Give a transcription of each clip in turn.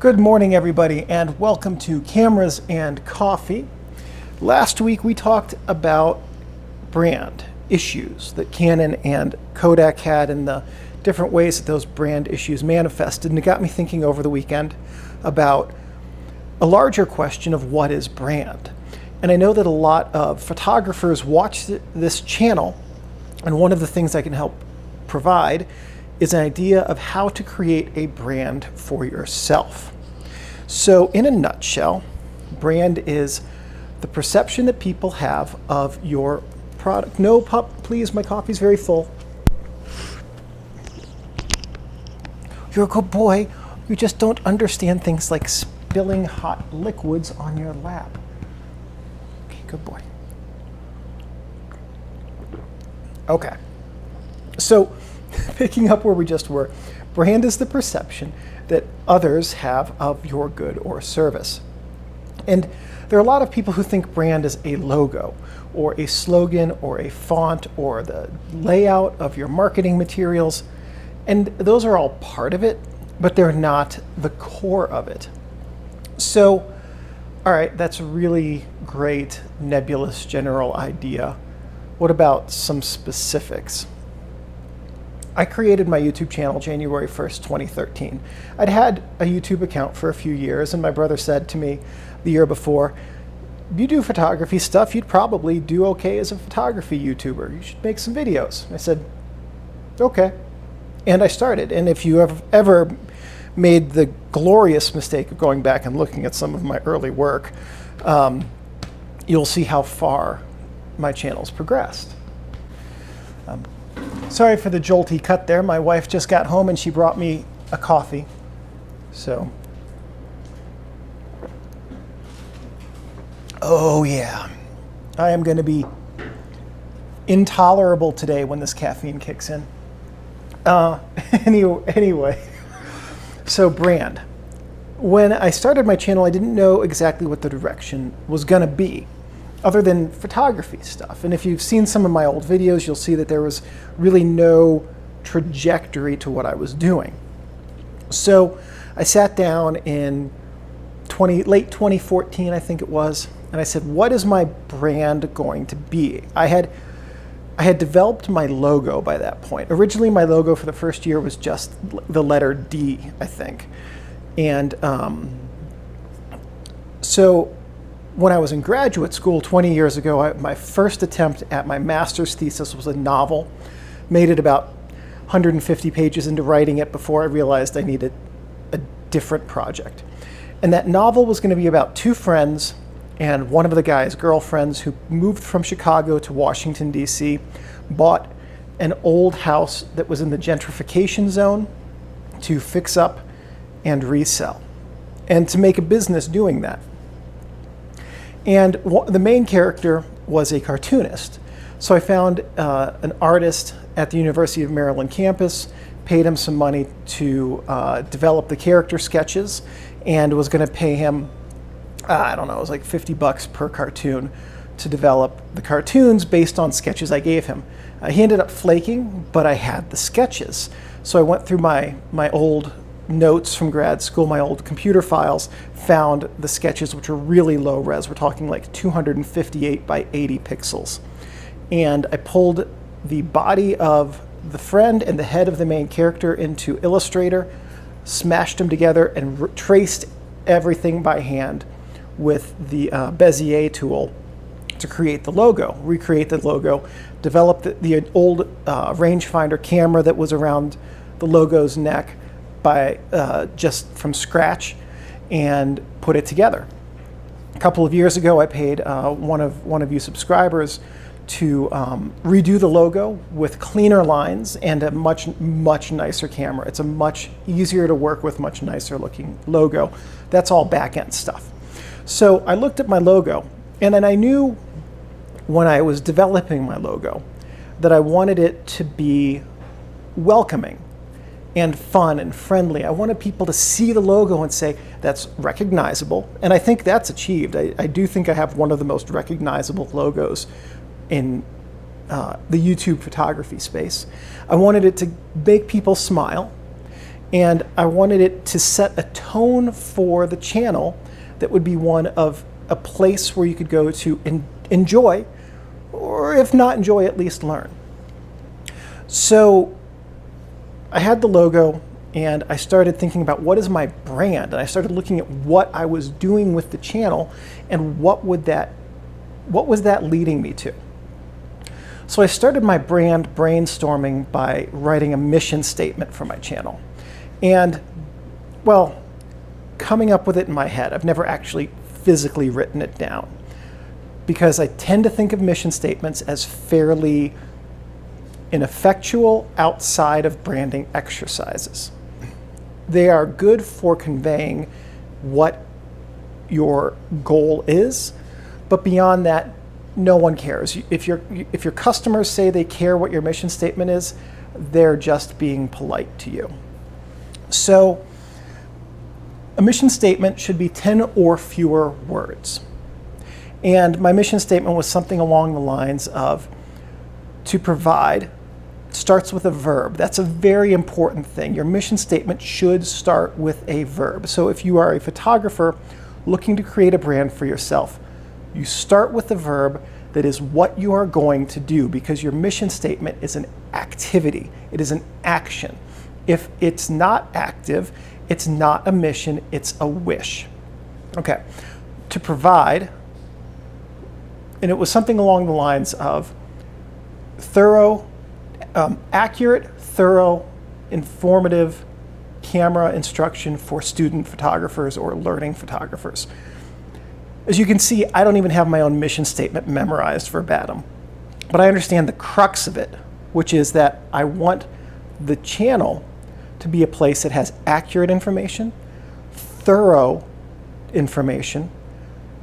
Good morning, everybody, and welcome to Cameras and Coffee. Last week we talked about brand issues that Canon and Kodak had and the different ways that those brand issues manifested, and it got me thinking over the weekend about a larger question of what is brand. And I know that a lot of photographers watch this channel, and one of the things I can help provide is an idea of how to create a brand for yourself. So in a nutshell, brand is the perception that people have of your product. No, pup, please, my coffee's very full. You're a good boy. You just don't understand things like spilling hot liquids on your lap. Okay, good boy. Okay. So, picking up where we just were, brand is the perception that others have of your good or service. And there are a lot of people who think brand is a logo or a slogan or a font or the layout of your marketing materials. And those are all part of it, but they're not the core of it. So, all right, that's a really great nebulous general idea. What about some specifics? I created my YouTube channel January 1st, 2013. I'd had a YouTube account for a few years, and my brother said to me the year before, you do photography stuff, you'd probably do okay as a photography YouTuber. You should make some videos. I said, okay. And I started. And if you have ever made the glorious mistake of going back and looking at some of my early work, you'll see how far my channel's progressed. Sorry for the jolty cut there. My wife just got home and she brought me a coffee. So, oh yeah, I am going to be intolerable today when this caffeine kicks in. Anyway, so brand. When I started my channel, I didn't know exactly what the direction was going to be, other than photography stuff. And if you've seen some of my old videos, you'll see that there was really no trajectory to what I was doing. So I sat down in late 2014, I think it was, and I said, what is my brand going to be? I had developed my logo by that point. Originally, my logo for the first year was just the letter D, I think. And so when I was in graduate school 20 years ago, my first attempt at my master's thesis was a novel. Made it about 150 pages into writing it before I realized I needed a different project. And that novel was going to be about two friends and one of the guy's girlfriends who moved from Chicago to Washington, D.C., bought an old house that was in the gentrification zone to fix up and resell, and to make a business doing that. And the main character was a cartoonist. So I found an artist at the University of Maryland campus, paid him some money to develop the character sketches, and was going to pay him, I don't know, it was like $50 per cartoon to develop the cartoons based on sketches I gave him. He ended up flaking, but I had the sketches. So I went through my old notes from grad school, my old computer files, found the sketches, which are really low res. We're talking like 258 by 80 pixels. And I pulled the body of the friend and the head of the main character into Illustrator, smashed them together, and traced everything by hand with the Bezier tool to create the logo, recreate the logo, develop the old rangefinder camera that was around the logo's neck by just from scratch, and put it together. A couple of years ago, I paid one of you subscribers to redo the logo with cleaner lines and a much nicer camera. It's a much easier to work with, much nicer looking logo. That's all back end stuff. So I looked at my logo, and then I knew when I was developing my logo that I wanted it to be welcoming and fun and friendly. I wanted people to see the logo and say, that's recognizable. And I think that's achieved. I do think I have one of the most recognizable logos in the YouTube photography space. I wanted it to make people smile And I wanted it to set a tone for the channel that would be one of a place where you could go to enjoy, or if not enjoy, at least learn. So I had the logo, and I started thinking about what is my brand, and I started looking at what I was doing with the channel and what was that leading me to. So I started my brand brainstorming by writing a mission statement for my channel. And, well, coming up with it in my head. I've never actually physically written it down because I tend to think of mission statements as fairly ineffectual outside of branding exercises. They are good for conveying what your goal is, but beyond that, no one cares. If your customers say they care what your mission statement is, they're just being polite to you. So a mission statement should be 10 or fewer words. And my mission statement was something along the lines of to provide starts with a verb. That's a very important thing. Your mission statement should start with a verb. So if you are a photographer looking to create a brand for yourself, you start with the verb that is what you are going to do, because your mission statement is an activity. It is an action. If it's not active, it's not a mission, it's a wish. Okay, to provide, and it was something along the lines of accurate, thorough, informative camera instruction for student photographers or learning photographers. As you can see, I don't even have my own mission statement memorized verbatim, but I understand the crux of it, which is that I want the channel to be a place that has accurate information, thorough information,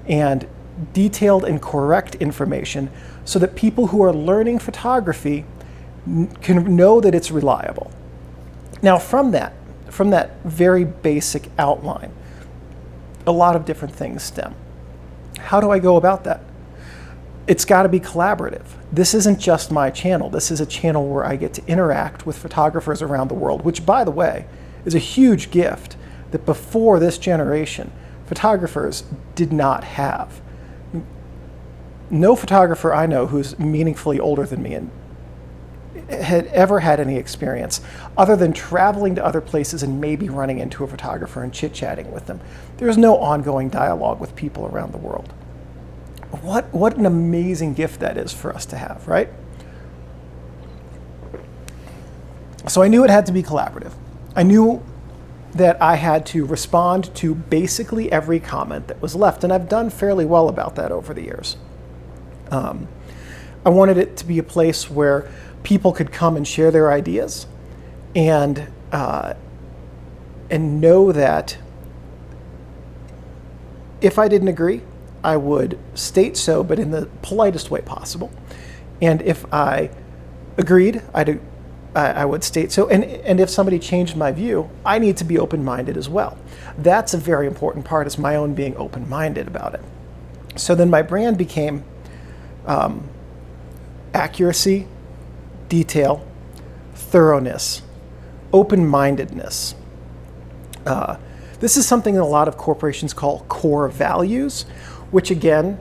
and detailed and correct information so that people who are learning photography can know that it's reliable. Now from that very basic outline, a lot of different things stem. How do I go about that? It's got to be collaborative. This isn't just my channel. This is a channel where I get to interact with photographers around the world, which, by the way, is a huge gift that before this generation, photographers did not have. No photographer I know who's meaningfully older than me and had ever had any experience other than traveling to other places and maybe running into a photographer and chit-chatting with them. There's no ongoing dialogue with people around the world. What an amazing gift that is for us to have, right? So I knew it had to be collaborative. I knew that I had to respond to basically every comment that was left, and I've done fairly well about that over the years. I wanted it to be a place where people could come and share their ideas and know that if I didn't agree, I would state so, but in the politest way possible. And if I agreed, I would state so. And if somebody changed my view, I need to be open-minded as well. That's a very important part, is my own being open-minded about it. So then my brand became accuracy, detail, thoroughness, open-mindedness. This is something that a lot of corporations call core values, which again,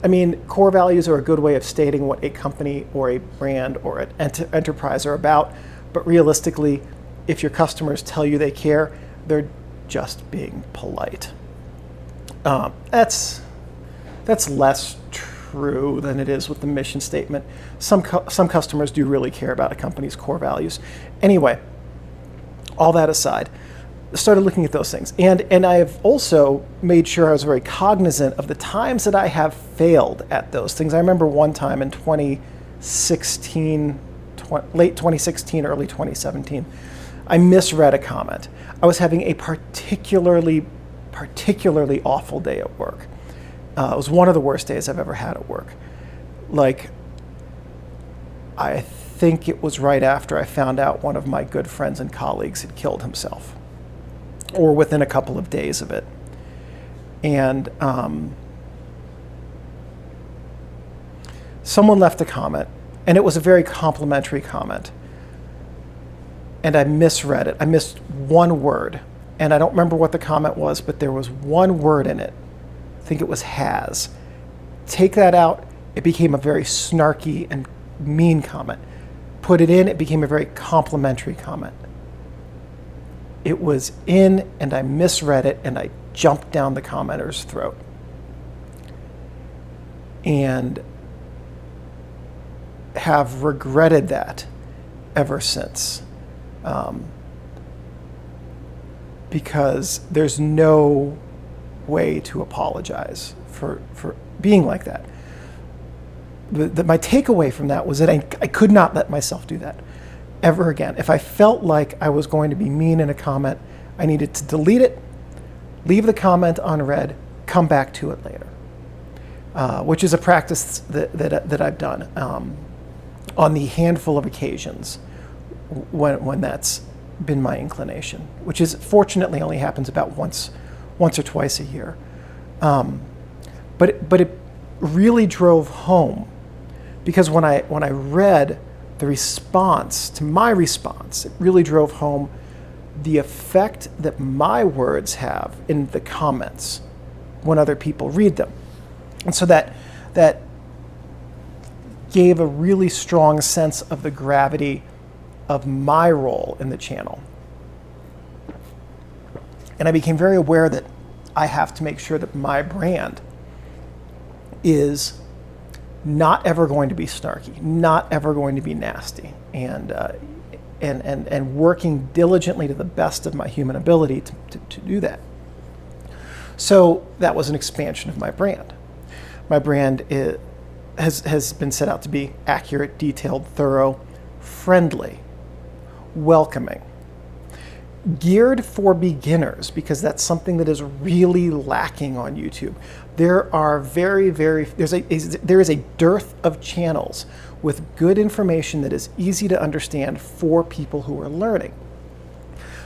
I mean, core values are a good way of stating what a company or a brand or an enterprise are about, but realistically, if your customers tell you they care, they're just being polite. That's less true than it is with the mission statement. Some customers do really care about a company's core values. Anyway, all that aside, started looking at those things. And I have also made sure I was very cognizant of the times that I have failed at those things. I remember one time in 2016, late 2016, early 2017, I misread a comment. I was having a particularly awful day at work. It was one of the worst days I've ever had at work. Like, I think it was right after I found out one of my good friends and colleagues had killed himself, or within a couple of days of it. And someone left a comment, and it was a very complimentary comment. and I misread it. I missed one word, and I don't remember what the comment was, but there was one word in it. I think it was has. Take that out, it became a very snarky and mean comment. Put it in, it became a very complimentary comment. It was in, and I misread it, and I jumped down the commenter's throat. And have regretted that ever since. Because there's no way to apologize for being like that. My takeaway from that was that I could not let myself do that ever again. If I felt like I was going to be mean in a comment, I needed to delete it, leave the comment unread, come back to it later, which is a practice that I've done on the handful of occasions when that's been my inclination, which is fortunately only happens about once or twice a year. But it really drove home, because when I read the response to my response, it really drove home the effect that my words have in the comments when other people read them. And so that gave a really strong sense of the gravity of my role in the channel. And I became very aware that I have to make sure that my brand is not ever going to be snarky, not ever going to be nasty, and working diligently to the best of my human ability to do that. So that was an expansion of my brand. My brand has been set out to be accurate, detailed, thorough, friendly, welcoming, geared for beginners, because that's something that is really lacking on YouTube. There are there is a dearth of channels with good information that is easy to understand for people who are learning.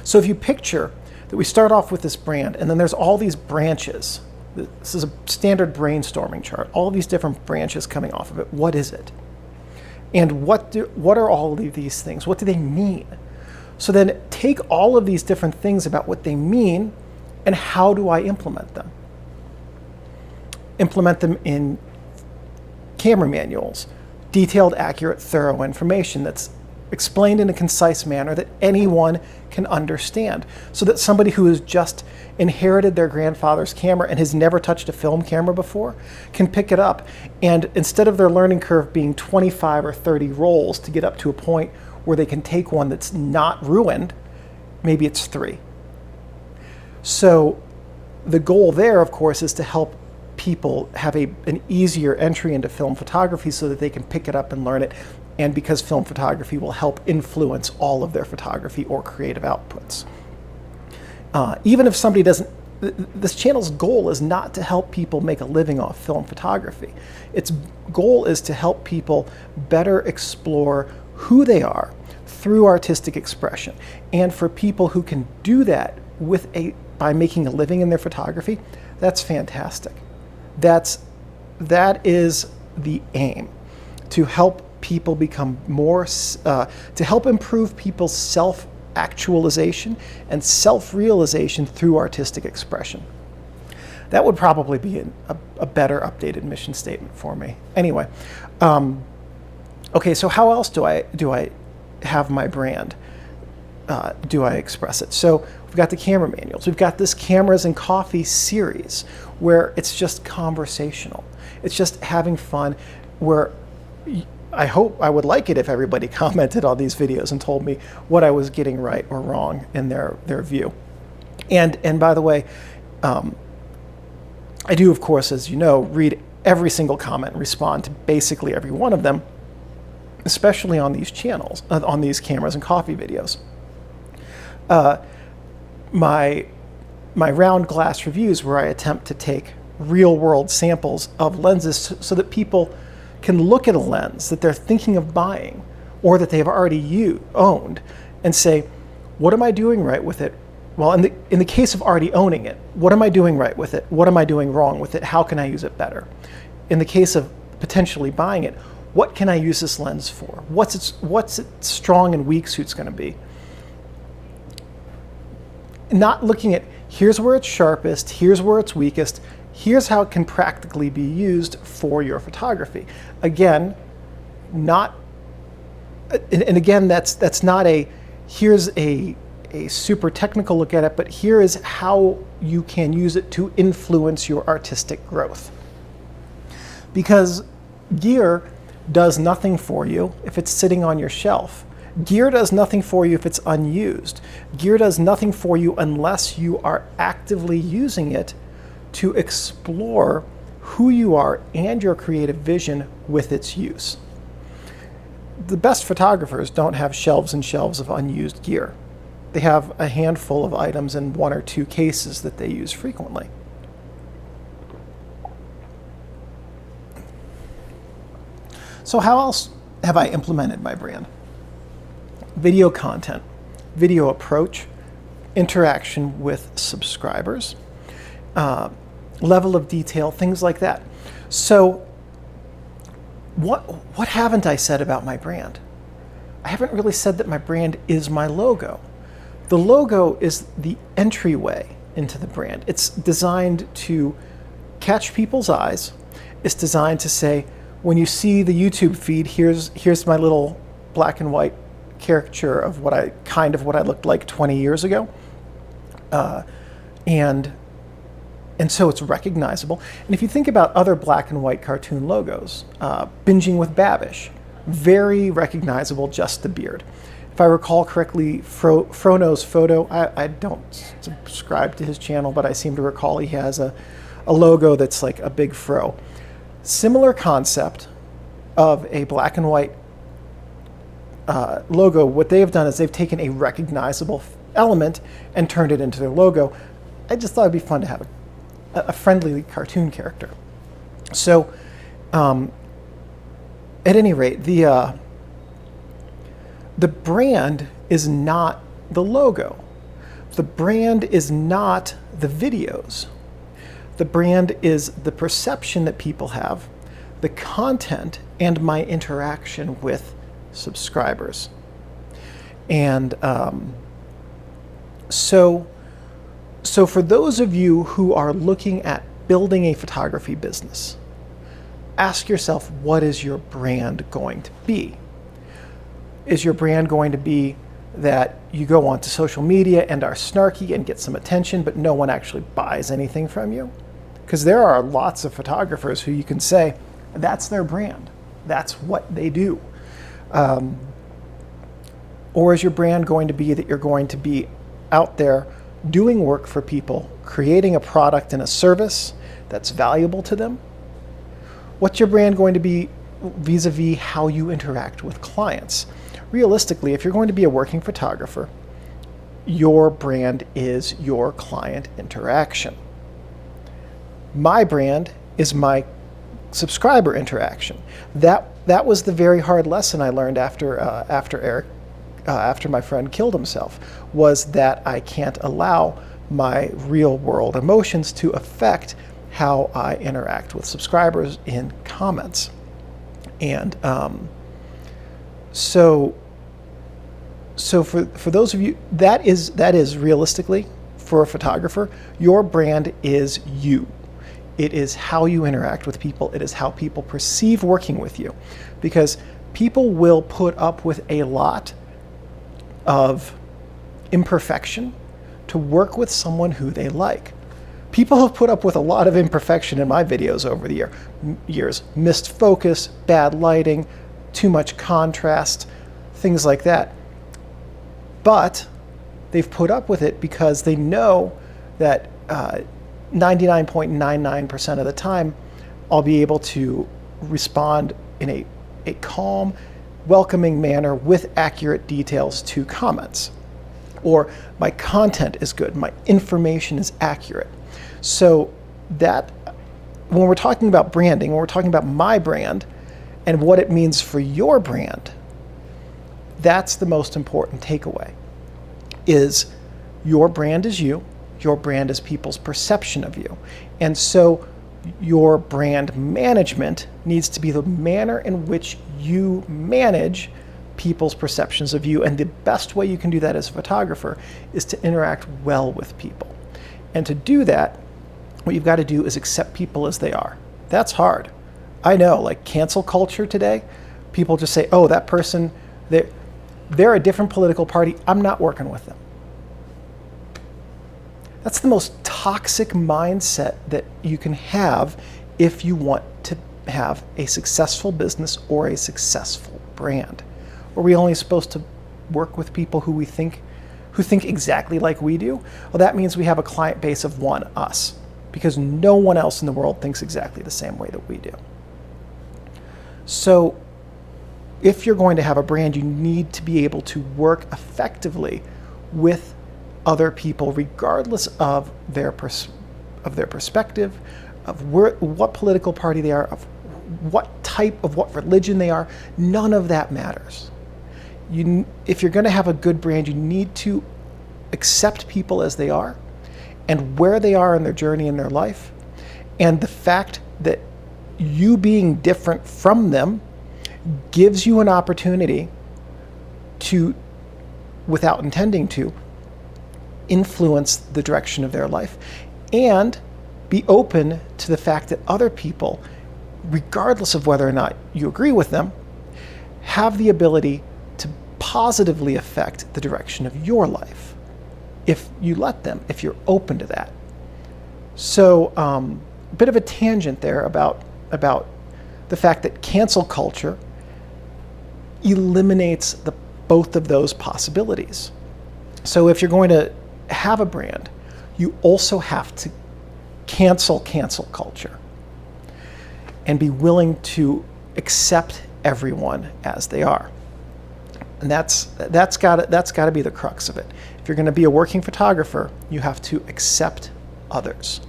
So if you picture that we start off with this brand, and then there's all these branches. This is a standard brainstorming chart. All these different branches coming off of it. What is it? And what are all of these things? What do they mean? So then take all of these different things about what they mean, and how do I implement them? Implement them in camera manuals, detailed, accurate, thorough information that's explained in a concise manner that anyone can understand, so that somebody who has just inherited their grandfather's camera and has never touched a film camera before can pick it up, and instead of their learning curve being 25 or 30 rolls to get up to a point where they can take one that's not ruined, maybe it's 3. So the goal there, of course, is to help people have an easier entry into film photography so that they can pick it up and learn it, and because film photography will help influence all of their photography or creative outputs. Even if somebody doesn't, this channel's goal is not to help people make a living off film photography. Its goal is to help people better explore who they are through artistic expression. And for people who can do that by making a living in their photography, that's fantastic. That is the aim, to help people become more, to help improve people's self-actualization and self-realization through artistic expression. That would probably be a better updated mission statement for me. Anyway, okay, so how else do I have my brand? Do I express it? So we've got the camera manuals. We've got this Cameras and Coffee series where it's just conversational. It's just having fun, where I would like it if everybody commented on these videos and told me what I was getting right or wrong in their view. And by the way, I do, of course, as you know, read every single comment and respond to basically every one of them, especially on these channels, on these Cameras and Coffee videos. My round glass reviews, where I attempt to take real world samples of lenses so that people can look at a lens that they're thinking of buying or that they've already owned and say, what am I doing right with it? Well, in the case of already owning it, what am I doing right with it? What am I doing wrong with it? How can I use it better? In the case of potentially buying it, what can I use this lens for? What's its strong and weak suits going to be? not looking at here's where it's sharpest, here's where it's weakest, here's how it can practically be used for your photography. Again, not, and again, that's not a, here's a super technical look at it, but here is how you can use it to influence your artistic growth. Because gear does nothing for you if it's sitting on your shelf. Gear does nothing for you if it's unused. Gear does nothing for you unless you are actively using it to explore who you are and your creative vision with its use. The best photographers don't have shelves and shelves of unused gear. They have a handful of items in 1 or 2 cases that they use frequently. So how else have I implemented my brand? Video content, video approach, interaction with subscribers, level of detail, things like that. So what haven't I said about my brand? I haven't really said that my brand is my logo. The logo is the entryway into the brand. It's designed to catch people's eyes. It's designed to say, when you see the YouTube feed, here's my little black and white caricature of what I looked like 20 years ago. And so it's recognizable. And if you think about other black and white cartoon logos, Binging with Babish, very recognizable, just the beard. If I recall correctly, Frono's Photo, I don't subscribe to his channel, but I seem to recall he has a logo that's like a big fro. Similar concept of a black and white logo. What they have done is they've taken a recognizable element and turned it into their logo. I just thought it'd be fun to have a friendly cartoon character. So, at any rate, the brand is not the logo. The brand is not the videos. The brand is the perception that people have, the content, and my interaction with subscribers. And so for those of you who are looking at building a photography business, ask yourself, what is your brand going to be? Is your brand going to be that you go onto social media and are snarky and get some attention, but no one actually buys anything from you? Because there are lots of photographers who you can say, that's their brand. That's what they do. Or is your brand going to be that you're going to be out there doing work for people, creating a product and a service that's valuable to them? What's your brand going to be vis-a-vis how you interact with clients? Realistically, if you're going to be a working photographer, your brand is your client interaction. My brand is my subscriber interaction. That was the very hard lesson I learned after my friend killed himself, was that I can't allow my real world emotions to affect how I interact with subscribers in comments. And so for those of you, that is realistically, for a photographer, your brand is you. It is how you interact with people. It is how people perceive working with you. Because people will put up with a lot of imperfection to work with someone who they like. People have put up with a lot of imperfection in my videos over the years. Missed focus, bad lighting, too much contrast, things like that. But they've put up with it because they know that 99.99% of the time, I'll be able to respond in a calm, welcoming manner with accurate details to comments. Or my content is good, my information is accurate. So that, when we're talking about branding, when we're talking about my brand and what it means for your brand, that's the most important takeaway, is your brand is you, your brand is people's perception of you. And so your brand management needs to be the manner in which you manage people's perceptions of you. And the best way you can do that as a photographer is to interact well with people. And to do that, what you've got to do is accept people as they are. That's hard. I know, like cancel culture today, people just say, oh, that person, they're a different political party. I'm not working with them. That's the most toxic mindset that you can have if you want to have a successful business or a successful brand. Are we only supposed to work with people who think exactly like we do? Well, that means we have a client base of one, us, because no one else in the world thinks exactly the same way that we do. So if you're going to have a brand, you need to be able to work effectively with other people, regardless of their perspective, of what political party they are, of what religion they are. None of that matters. If you're going to have a good brand, you need to accept people as they are and where they are in their journey in their life, and the fact that you being different from them gives you an opportunity to, without intending to, influence the direction of their life, and be open to the fact that other people, regardless of whether or not you agree with them, have the ability to positively affect the direction of your life if you let them, if you're open to that. So a bit of a tangent there about the fact that cancel culture eliminates both of those possibilities. So if you're going to have a brand, you also have to cancel culture and be willing to accept everyone as they are. And that's got to be the crux of it. If you're going to be a working photographer, you have to accept others,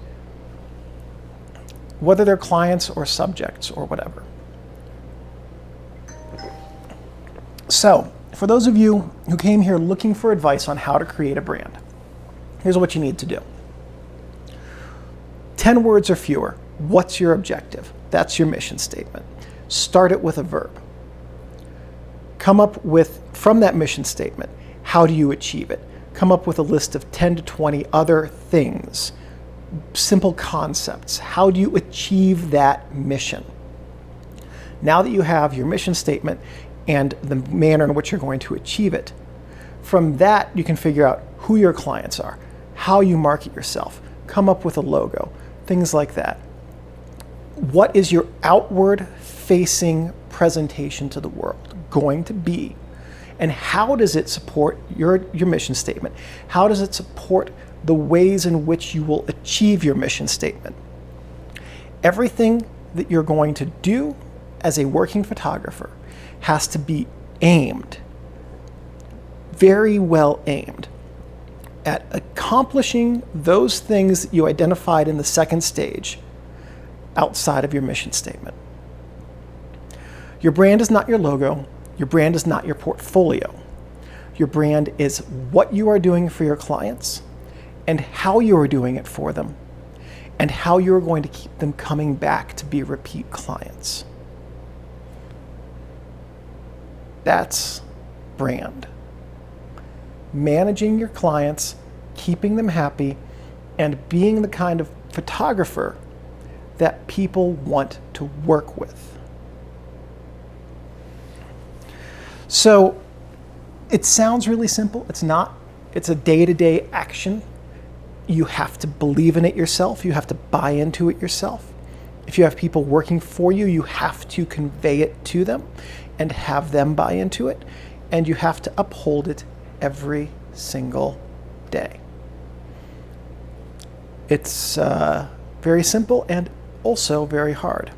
whether they're clients or subjects or whatever. So, for those of you who came here looking for advice on how to create a brand, here's what you need to do. 10 words or fewer. What's your objective? That's your mission statement. Start it with a verb. Come up with, from that mission statement, how do you achieve it? Come up with a list of 10 to 20 other things, simple concepts. How do you achieve that mission? Now that you have your mission statement and the manner in which you're going to achieve it, from that you can figure out who your clients are, how you market yourself, come up with a logo, things like that. What is your outward facing presentation to the world going to be? And how does it support your mission statement? How does it support the ways in which you will achieve your mission statement? Everything that you're going to do as a working photographer has to be aimed, very well aimed, at accomplishing those things that you identified in the second stage outside of your mission statement. Your brand is not your logo. Your brand is not your portfolio. Your brand is what you are doing for your clients and how you are doing it for them and how you are going to keep them coming back to be repeat clients. That's brand. Managing your clients, keeping them happy, and being the kind of photographer that people want to work with. So it sounds really simple. It's not. It's a day-to-day action. You have to believe in it yourself. You have to buy into it yourself. If you have people working for you, you have to convey it to them and have them buy into it. And you have to uphold it every single day. It's very simple and also very hard.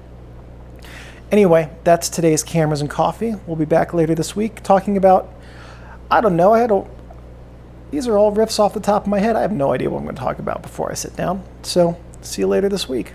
Anyway, that's today's Cameras and Coffee. We'll be back later this week talking about, these are all riffs off the top of my head. I have no idea what I'm going to talk about before I sit down. So, see you later this week.